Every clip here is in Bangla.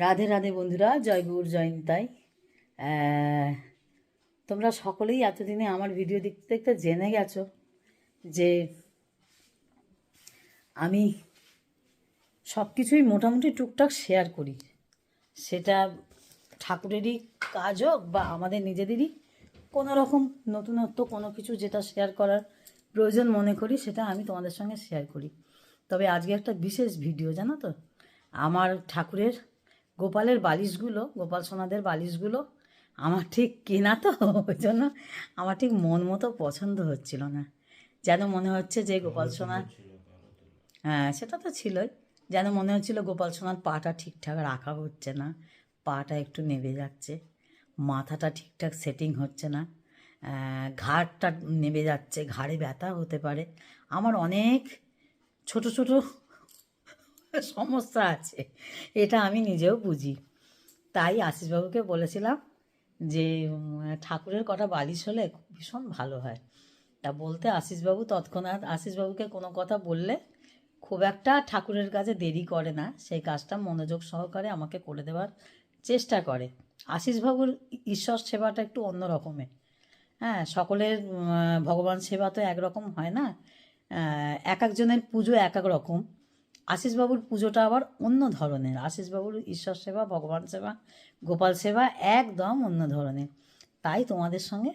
রাধে রাধে বন্ধুরা, জয় গৌর জয় নিতাই। তোমরা সকলেই এতদিনে আমার ভিডিও দেখতে দেখতে জেনে গেছো যে আমি সব কিছুই মোটামুটি টুকটাক শেয়ার করি। সেটা ঠাকুরেরই কাজ হোক বা আমাদের নিজেদেরই কোনো রকম নতুনত্ব কোনো কিছু যেটা শেয়ার করার প্রয়োজন মনে করি, সেটা আমি তোমাদের সঙ্গে শেয়ার করি। তবে আজকে একটা বিশেষ ভিডিও, জানো তো, আমার ঠাকুরের গোপালের বালিশগুলো, গোপাল সোনাদের বালিশগুলো আমার ঠিক কেনা তো, ওই জন্য আমার ঠিক মন মতো পছন্দ হচ্ছিল না। যেন মনে হচ্ছে যে গোপাল সোনা, হ্যাঁ সেটা তো ছিলই, যেন মনে হচ্ছিল গোপাল সোনার পাটা ঠিকঠাক রাখা হচ্ছে না, পাটা একটু নেবে যাচ্ছে, মাথাটা ঠিকঠাক সেটিং হচ্ছে না, ঘাড়টা নেবে যাচ্ছে, ঘাড়ে ব্যথা হতে পারে। আমার অনেক ছোট ছোট সমস্যা আছে, এটা আমি নিজেও বুঝি। তাই আশিসবাবুকে বলেছিলাম যে ঠাকুরের কটা বালিশ হলে ভীষণ ভালো হয়। তা বলতে আশিসবাবু তৎক্ষণাৎ, আশিসবাবুকে কোনো কথা বললে খুব একটা ঠাকুরের কাছে দেরি করে না, সেই কাজটা মনোযোগ সহকারে আমাকে করে দেওয়ার চেষ্টা করে। আশিসবাবুর ঈশ্বর সেবাটা একটু অন্য রকমের। হ্যাঁ, সকলের ভগবান সেবা তো একরকম হয় না, এক একজনের পুজো এক এক রকম। আশিসবাবুর পুজোটা আবার অন্য ধরনের। আশিসবাবুর ঈশ্বর সেবা, ভগবান সেবা, গোপাল সেবা একদম অন্য ধরনের। তাই তোমাদের সঙ্গে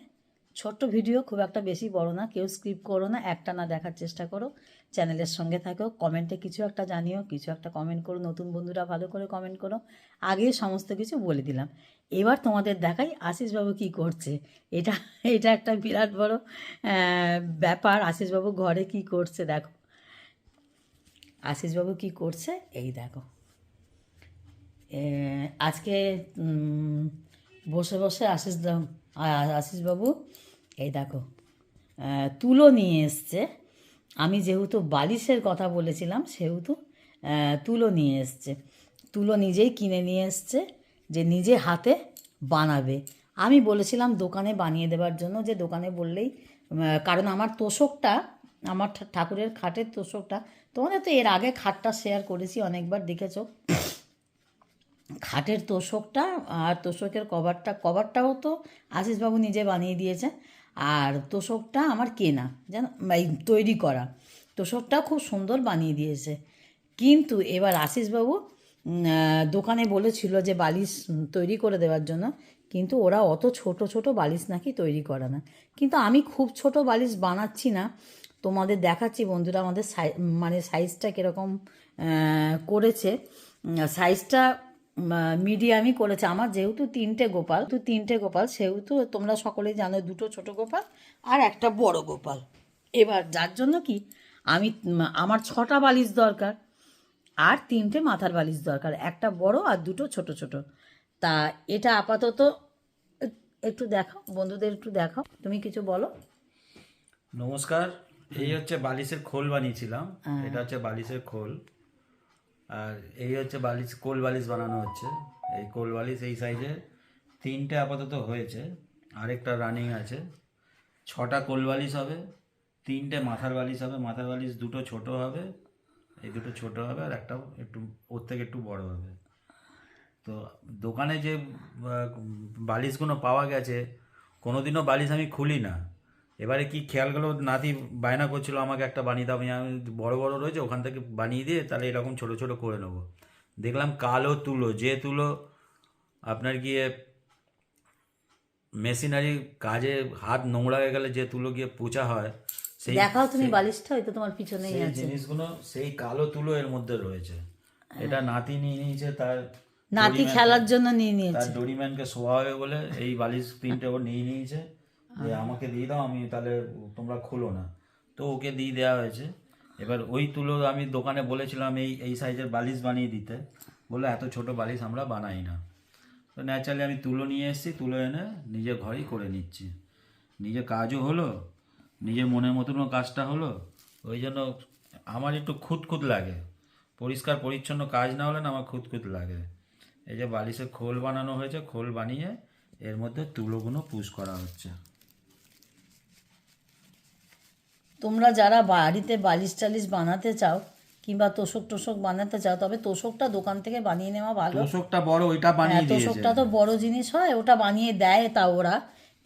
ছোট্ট ভিডিও, খুব একটা বেশি বড় না, কেউ স্ক্রিপ্ট করো না, একটা না দেখার চেষ্টা করো, চ্যানেলের সঙ্গে থাকো, কমেন্টে কিছু একটা জানিও, কিছু একটা কমেন্ট করো, নতুন বন্ধুরা ভালো করে কমেন্ট করো। আগে সমস্ত কিছু বলে দিলাম, এবার তোমাদের দেখাই আশিসবাবু কী করছে। এটা এটা একটা বিরাট বড় ব্যাপার। আশিসবাবু ঘরে কি করছে দেখো, আশিসবাবু কি করছে এই দেখো। আজকে বসে বসে আশিসবাবু এই দেখো তুলো নিয়ে এসছে। আমি যেহেতু বালিশের কথা বলেছিলাম সেহেতু তুলো নিয়ে এসছে। তুলো নিজেই কিনে নিয়ে এসছে, যে নিজে হাতে বানাবে। আমি বলেছিলাম দোকানে বানিয়ে দেওয়ার জন্য, যে দোকানে বললেই, কারণ আমার তোষকটা, আমার ঠাকুরের খাটের তোষকটা, তোমাদের তো এর আগে খাটটা শেয়ার করেছি, অনেকবার দেখেছো। খাটের তোষকটা আর তোষকের কভারটাও তো আশিসবাবু নিজে বানিয়ে দিয়েছে, আর তোষকটা আমার কেনা, যেন এই তৈরি করা। তোষকটা খুব সুন্দর বানিয়ে দিয়েছে। কিন্তু এবার আশিসবাবু দোকানে বলেছিল যে বালিশ তৈরি করে দেওয়ার জন্য, কিন্তু ওরা অত ছোট ছোট বালিশ নাকি তৈরি করে না। কিন্তু আমি খুব ছোট বালিশ বানাচ্ছি না, তোমাদের দেখাচ্ছি বন্ধুরা আমাদের মানে সাইজটা কীরকম করেছে। সাইজটা মিডিয়ামই করেছে। আমার যেহেতু তিনটে গোপাল সেহেতু তোমরা সকলেই জানো, দুটো ছোট গোপাল আর একটা বড় গোপাল। এবার যার জন্য কি আমি, আমার 6টা বালিশ দরকার আর 3টে মাথার বালিশ দরকার, একটা বড় আর দুটো ছোট ছোট। তা এটা আপাতত একটু দেখাও বন্ধুদের, একটু দেখাও, তুমি কিছু বলো। নমস্কার। এই হচ্ছে বালিশের খোল বানিয়েছিলাম, এটা হচ্ছে বালিশের খোল। আর এই হচ্ছে বালিশ, কোল বালিশ বানানো হচ্ছে। এই কোল বালিশ এই সাইজে 3টে আপাতত হয়েছে, আরেকটা রানিং আছে। 6টা কোল বালিশ হবে, 3টে মাথার বালিশ হবে। মাথার বালিশ দুটো ছোট হবে, এই দুটো ছোট হবে, আর একটা একটু ওর থেকে একটু বড় হবে। তো দোকানে যে বালিশগুলো পাওয়া গেছে, কোনোদিনও বালিশ আমি খুলি না। এবারে কি খেয়াল গেলো, নাতি বায়না করছিল আমাকে একটা বানিয়ে দাও, আমি বড় বড় রয়েছে ওখান থেকে বানিয়ে দিয়ে তাহলে এরকম ছোট ছোট করে নেবো। দেখলাম কালো তুলো, যে তুলো আপনার গিয়ে মেশিনারি কাজে হাত নোংরা হয়ে গেলে যে তুলো গিয়ে পোঁছা হয়, সেই দেখাও তুমি বালিশটা, হয়তো তোমার পিছনেই সেই আছে। জিনিসগুলো, সেই কালো তুলো এর মধ্যে রয়েছে। এটা নাতি নিয়ে নিয়েছে, তার নাতি খেলার জন্য নিয়ে তার নিয়েছে। ডোরিম্যানকে শোয়া হবে বলে এই বালিশ 3টে ও নিয়ে নিয়েছে, যে আমাকে দিয়ে দাও, আমি তাহলে তোমরা খুলো না। তো ওকে দিয়ে দেওয়া হয়েছে। এবার ওই তুলো আমি দোকানে বলেছিলাম এই এই সাইজের বালিশ বানিয়ে দিতে, বলে এত ছোট বালিশ আমরা বানাই না। তো ন্যাচারালি আমি তুলো নিয়ে এসেছি, তুলো এনে নিজে ঘরেই করে নিচ্ছি। নিজে কাজও হলো, নিজের মনের মতনও কাজটা হলো। ওই জন্য আমার একটু খুঁতখুত লাগে, পরিষ্কার পরিচ্ছন্ন কাজ না হলে না আমার খুঁতখুত লাগে। এই যে বালিশের খোল বানানো হয়েছে, খোল বানিয়ে এর মধ্যে তুলোগুলো পুশ করা হচ্ছে। তোমরা যারা বাড়িতে বালিশ টালিশ বানাতে চাও, কিংবা তোষক টোষক বানাতে চাও, তবে তোষকটা দোকান থেকে বানিয়ে নেওয়া ভালো। তোষকটা বড়, ওইটা বানিয়ে দিয়েছে। তোষকটা তো বড় জিনিস হয়, ওটা বানিয়ে দেয় তা ওরা,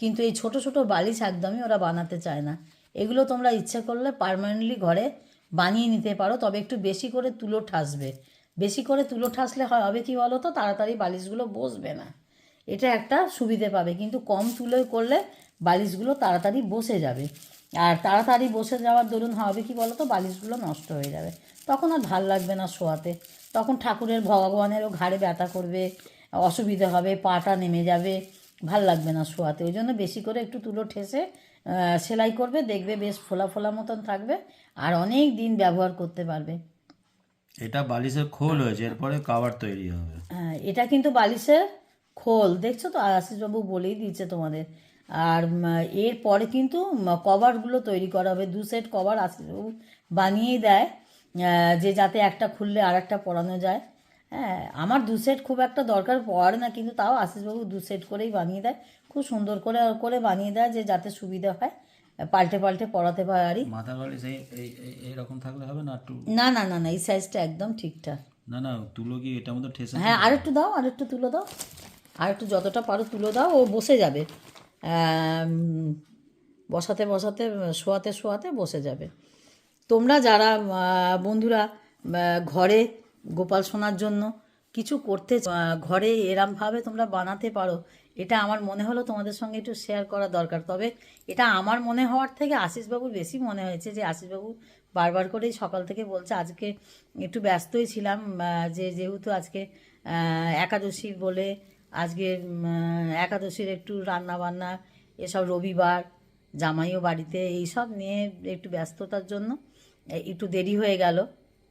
কিন্তু এই ছোট ছোট বালিশ একদমই ওরা বানাতে চায় না। এগুলো তোমরা ইচ্ছে করলে পার্মানেন্টলি ঘরে বানিয়ে নিতে পারো, তবে একটু বেশি করে তুলো ঠাসবে। বেশি করে তুলো ঠাসলে হবে কি বলো তো, তাড়াতাড়ি বালিশগুলো বসবে না, এটা একটা সুবিধে পাবে। কিন্তু কম তুলোয় করলে বালিশগুলো তাড়াতাড়ি বসে যাবে, আর তাড়াতাড়ি বসে যাওয়ার দরুন হবে কি বলো তো, বালিশগুলো নষ্ট হয়ে যাবে, তখন আর ভাল লাগবে না শোয়াতে। তখন ঠাকুরের ভগবানেরও ঘাড়ে ব্যথা করবে, অসুবিধে হবে, পাটা নেমে যাবে, ভাল লাগবে না শোয়াতে। ওই জন্য বেশি করে একটু তুলো ঠেসে সেলাই করবে, দেখবে বেশ ফোলা ফোলা মতন থাকবে, আর অনেক দিন ব্যবহার করতে পারবে। এটা বালিশের খোল হয়েছে, এরপরে কভার তৈরি হবে। হ্যাঁ, এটা কিন্তু বালিশের খোল, দেখছো তো, আশিসবাবু বলেই দিয়েছে তোমাদের। আর এরপরে কিন্তু কভারগুলো তৈরি করা হবে, 2 সেট কভার আশিসবাবু বানিয়েই দেয়, যে যাতে একটা খুললে আর একটা পরানো যায়। হ্যাঁ, আমার 2 সেট খুব একটা দরকার পড়ে না, কিন্তু তাও আশিসবাবু 2 সেট করেই বানিয়ে দেয়, খুব সুন্দর করে করে বানিয়ে দেয়, যে যাতে সুবিধা হয়, পাল্টে পাল্টে পরাতে পারি। মাথা বালিশ এইরকম থাকলে হবে না? একটু না না না না, এই সাইজটা একদম ঠিকঠাক। না তুলো কি এটার মধ্যে ঠেসে? হ্যাঁ, আরেকটু দাও, আরেকটু তুলো দাও, আরেকটু যতটা পারো তুলো দাও, ও বসে যাবে। বসাতে বসাতে শোয়াতে শোয়াতে বসে যাবে। তোমরা যারা বন্ধুরা ঘরে গোপাল সোনার জন্য কিছু করতে ঘরে এরমভাবে তোমরা বানাতে পারো, এটা আমার মনে হলো তোমাদের সঙ্গে একটু শেয়ার করা দরকার। তবে এটা আমার মনে হওয়ার থেকে আশিসবাবুর বেশি মনে হয়েছে, যে আশিসবাবু বারবার করেই সকাল থেকে বলছে আজকে একটু ব্যস্তই ছিলাম, যেহেতু আজকে একাদশীর বলে, আজকে একাদশীর একটু রান্না বান্না এসব, রবিবার জামাইও বাড়িতে, এইসব নিয়ে একটু ব্যস্ততার জন্য একটু দেরি হয়ে গেল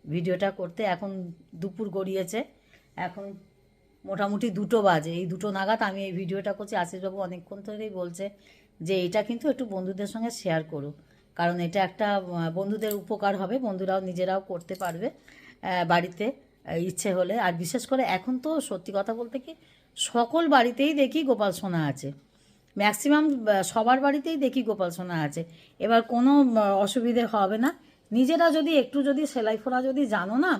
ভিডিওটা করতে। এখন দুপুর গড়িয়েছে, এখন মোটামুটি 2টো বাজে, এই 2টো নাগাদ আমি এই ভিডিওটা করছি। আশিসবাবু অনেকক্ষণ ধরেই বলছে যে এটা কিন্তু একটু বন্ধুদের সঙ্গে শেয়ার করো, কারণ এটা একটা বন্ধুদের উপকার হবে, বন্ধুরাও নিজেরাও করতে পারবে বাড়িতে ইচ্ছে হলে। আর বিশেষ করে এখন তো সত্যি কথা বলতে কি, সকল বাড়িতেই দেখি গোপাল সোনা আছে, ম্যাক্সিমাম সবার বাড়িতেই দেখি গোপাল সোনা আছে। এবার কোনো অসুবিধে হবে না, নিজেরা যদি একটু যদি সেলাই ফোলা যদি জানো না,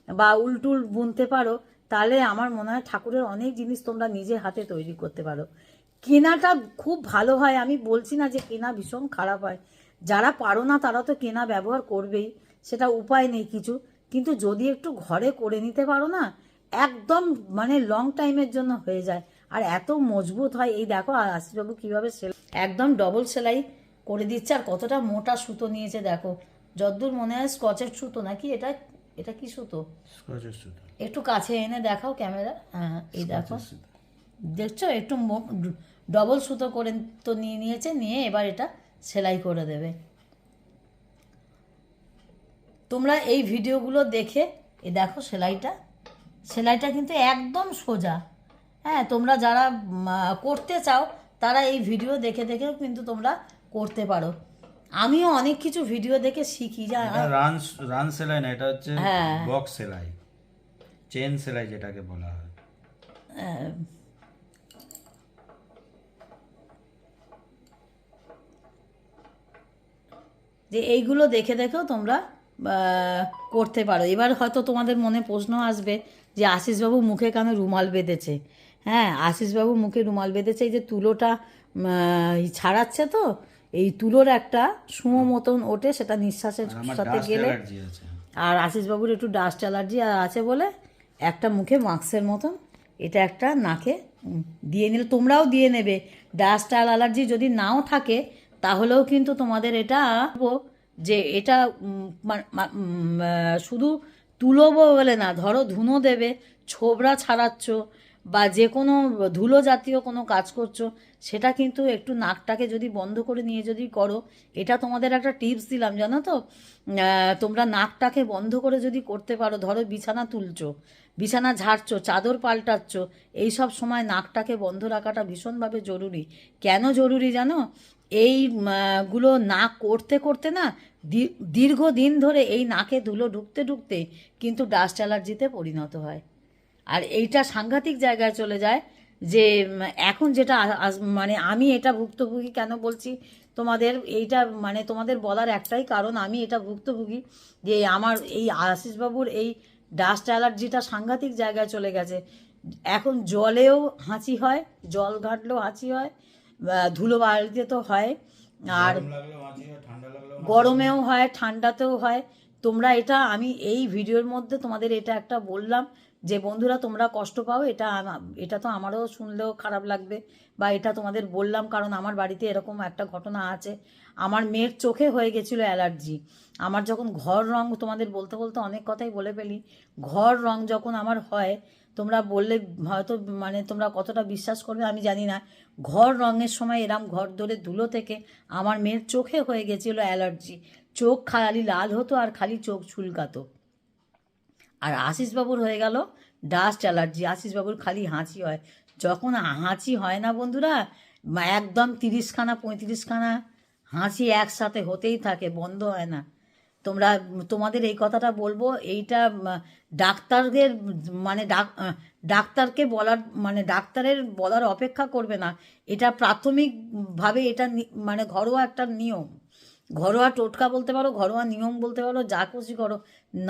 বা উলটুল বুনতে পারো, তাহলে আমার মনে হয় ঠাকুরের অনেক জিনিস তোমরা নিজে হাতে তৈরি করতে পারো। কেনাটা খুব ভালো হয়, আমি বলছি না যে কেনা ভীষণ খারাপ হয়, যারা পারো না তারা তো কেনা ব্যবহার করবেই, সেটা উপায় নেই কিছু, কিন্তু যদি একটু ঘরে করে নিতে পারো না, একদম মানে লং টাইমের জন্য হয়ে যায়, আর এত মজবুত হয়। এই দেখো আশিসবাবু কীভাবে একদম ডবল সেলাই করে দিচ্ছে, আর কতটা মোটা সুতো নিয়েছে দেখো, যতদূর মনে হয় স্কচের সুতো নাকি, এটা এটা কি সুতো, একটু কাছে এনে দেখাও ক্যামেরা। হ্যাঁ, এই দেখো, দেখছো একটু ডবল সুতো করে তো নিয়েছে, নিয়ে এবার এটা সেলাই করে দেবে। তোমরা এই ভিডিওগুলো দেখে এই দেখো সেলাইটা কিন্তু একদম সোজা। হ্যাঁ, তোমরা যারা করতে চাও তারা এই ভিডিও দেখে দেখেও কিন্তু তোমরা করতে পারো। আমিও অনেক কিছু ভিডিও দেখে শিখি। রান সেলাই না, এটা হচ্ছে বক্স সেলাই, চেন সেলাই যেটাকে বলা হয়। যে এইগুলো দেখে দেখেও তোমরা করতে পারো। এবার হয়তো তোমাদের মনে প্রশ্ন আসবে যে আশিসবাবু মুখে কেন রুমাল বেঁধেছে। হ্যাঁ, আশিসবাবু মুখে রুমাল বেঁধেছে, এই যে তুলোটা ছাড়াচ্ছে, তো এই তুলোর একটা সুমো মতন ওঠে, সেটা নিঃশ্বাসের সাথে গেলে, আর আশিসবাবুর একটু ডাস্ট অ্যালার্জি আছে বলে একটা মুখে মাস্কের মতন এটা একটা নাকে দিয়ে নিলে, তোমরাও দিয়ে নেবে। ডাস্ট অ্যালার্জি যদি নাও থাকে তাহলেও কিন্তু তোমাদের এটা যে এটা শুধু তুলোবো বলে না, ধরো ধুনো দেবে, ছোবড়া ছাড়াচ্ছ, বা যে কোনো ধুলো জাতীয় কোনো কাজ করছো, সেটা কিন্তু একটু নাকটাকে যদি বন্ধ করে নিয়ে যদি করো, এটা তোমাদের একটা টিপস দিলাম জানো তো, তোমরা নাকটাকে বন্ধ করে যদি করতে পারো, ধরো বিছানা তুলছো, বিছানা ঝাড়ছো, চাদর পাল্টাচ্ছ, এই সব সময় নাকটাকে বন্ধ রাখাটা ভীষণভাবে জরুরি। কেন জরুরি জানো? এইগুলো নাক করতে করতে না, দীর্ঘদিন ধরে এই নাকে ধুলো ঢুকতে ঢুকতে কিন্তু ডাস্ট অ্যালার্জিতে পরিণত হয়, আর এইটা সাংঘাতিক জায়গায় চলে যায়। যে এখন যেটা মানে আমি এটা ভুক্তভোগী কেন বলছি তোমাদের এইটা, মানে তোমাদের বলার একটাই কারণ, আমি এটা ভুক্তভোগী যে আমার এই আশিসবাবুর এই ডাস্ট অ্যালার্জিটা সাংঘাতিক জায়গায় চলে গেছে। এখন জলেও হাঁচি হয়, জল ঘাটলেও হাঁচি হয়, ধুলো বাড়িতে তো হয়, আর গরম লাগলেও হাঁচি হয়, ঠান্ডা লাগলেও হাঁচি হয়। গরমেও হয়, ঠান্ডাতেও হয়। তোমরা এটা, আমি এই ভিডিওর মধ্যে তোমাদের এটা একটা বললাম যে বন্ধুরা তোমরা কষ্ট পাও, এটা এটা তো আমারও শুনলেও খারাপ লাগবে, বা এটা তোমাদের বললাম কারণ আমার বাড়িতে এরকম একটা ঘটনা আছে। আমার মেয়ের চোখে হয়ে গেছিলো অ্যালার্জি। আমার যখন ঘর রং, তোমাদের বলতে বলতে অনেক কথাই বলে ফেলি, ঘর রং যখন আমার হয়, তোমরা বললে হয়তো মানে তোমরা কতটা বিশ্বাস করবে আমি জানি না, ঘর রঙের সময় এরম ঘর ধরে ধুলো থেকে আমার মেয়ের চোখে হয়ে গেছিলো অ্যালার্জি। চোখ খালি লাল হতো আর খালি চোখ চুলকাতো। আর আশিসবাবুর হয়ে গেল ডাস্ট অ্যালার্জি। আশিসবাবুর খালি হাঁচি হয়। যখন হাঁচি হয় না বন্ধুরা, একদম 30খানা 35খানা হাঁচি একসাথে হতেই থাকে, বন্ধ হয় না। তোমরা, তোমাদের এই কথাটা বলবো, এইটা ডাক্তারদের মানে ডাক্তারকে বলার, মানে ডাক্তারের বলার অপেক্ষা করবে না। এটা প্রাথমিকভাবে এটা মানে ঘরোয়া একটা নিয়ম, ঘরোয়া টোটকা বলতে পারো, ঘরোয়া নিয়ম বলতে পারো, যা খুশি করো।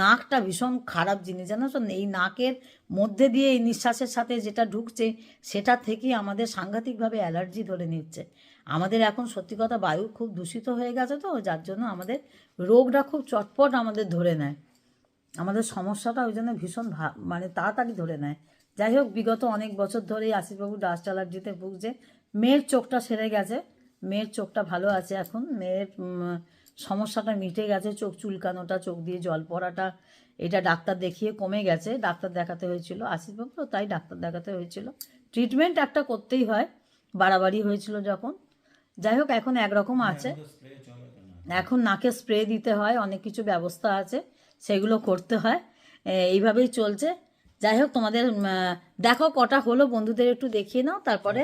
নাকটা ভীষণ খারাপ জিনিস, জানো তো? এই নাকের মধ্যে দিয়ে এই নিঃশ্বাসের সাথে যেটা ঢুকছে, সেটা থেকেই আমাদের সাংঘাতিকভাবে অ্যালার্জি ধরে নিচ্ছে। আমাদের এখন সত্যি কথা বায়ু খুব দূষিত হয়ে গেছে, তো যার জন্য আমাদের রোগটা খুব চটপট আমাদের ধরে নেয়। আমাদের সমস্যাটা ওই জন্য ভীষণ মানে তাড়াতাড়ি ধরে নেয়। যাই হোক, বিগত অনেক বছর ধরেই আশিসবাবু ডাস্ট অ্যালার্জিতে ভুগছে। মেয়ের চোখটা সেরে গেছে, মেয়ের চোখটা ভালো আছে এখন, মেয়ের সমস্যাটা মিটে গেছে। চোখ চুলকানোটা, চোখ দিয়ে জল পড়াটা, এটা ডাক্তার দেখিয়ে কমে গেছে। ডাক্তার দেখাতে হয়েছিল আশিসবাবু, তাই ডাক্তার দেখাতে হয়েছিল। ট্রিটমেন্ট একটা করতেই হয়, বাড়াবাড়ি হয়েছিল যখন। যাই হোক, এখন একরকম আছে। এখন নাকে স্প্রে দিতে হয়, অনেক কিছু ব্যবস্থা আছে, সেগুলো করতে হয়। এইভাবেই চলছে। যাই হোক, তোমাদের দেখো কটা হলো, বন্ধুদের একটু দেখিয়ে নাও, তারপরে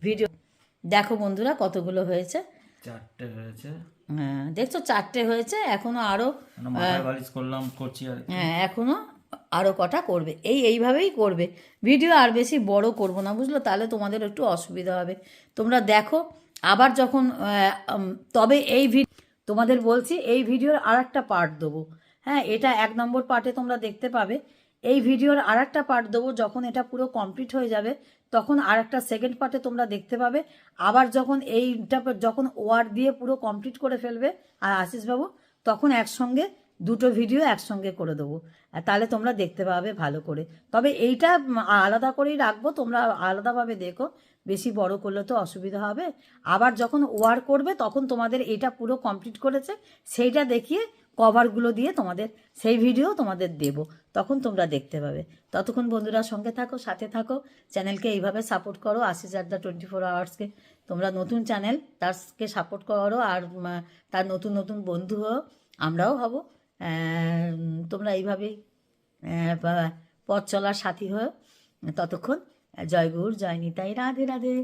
ভিডিও দেখো। বন্ধুরা কতগুলো হয়েছে? 4টে হয়েছে। দেখছো 4টে হয়েছে, এখনো আরো মাথায় বালিশ করছি আর কি। হ্যাঁ, এখনো আরো কটা করবে। এইভাবেই করবে। ভিডিও আর বেশি বড় করব না, বুঝলো? তাহলে তোমাদের একটু অসুবিধা হবে। তোমরা দেখো আবার যখন তবে এই তোমাদের বলছি, এই ভিডিওর আর একটা পার্ট দেবো। হ্যাঁ, এটা 1 নম্বর পার্টে তোমরা দেখতে পাবে। এই ভিডিওর আর একটা পার্ট দেবো, যখন এটা পুরো কমপ্লিট হয়ে যাবে তখন আর একটা সেকেন্ড পার্টে তোমরা দেখতে পাবে। আবার যখন এইটা যখন ওয়ার্ড দিয়ে পুরো কমপ্লিট করে ফেলবে আর আশিসবাবু, তখন একসঙ্গে দুটো ভিডিও একসঙ্গে করে দেবো, তাহলে তোমরা দেখতে পাবে ভালো করে। তবে এইটা আলাদা করেই রাখবো, তোমরা আলাদাভাবে দেখো, বেশি বড় করলে তো অসুবিধা হবে। আবার যখন ওয়ার করবে তখন তোমাদের এটা পুরো কমপ্লিট করেছে সেইটা দেখিয়ে কভারগুলো দিয়ে তোমাদের সেই ভিডিও তোমাদের দেব, তখন তোমরা দেখতে পাবে। ততক্ষণ বন্ধুরা সঙ্গে থাকো, সাথে থাকো, চ্যানেলকে এইভাবে সাপোর্ট করো। আশিস আড্ডা 24 আওয়ার্সকে তোমরা নতুন চ্যানেল, তারকে সাপোর্ট করো, আর তার নতুন নতুন বন্ধু হও, আমরাও হব। তোমরা এইভাবেই পথ চলার সাথী হও। ততক্ষণ জয় গুরু, জয় নিতাই, রাধে রাধে।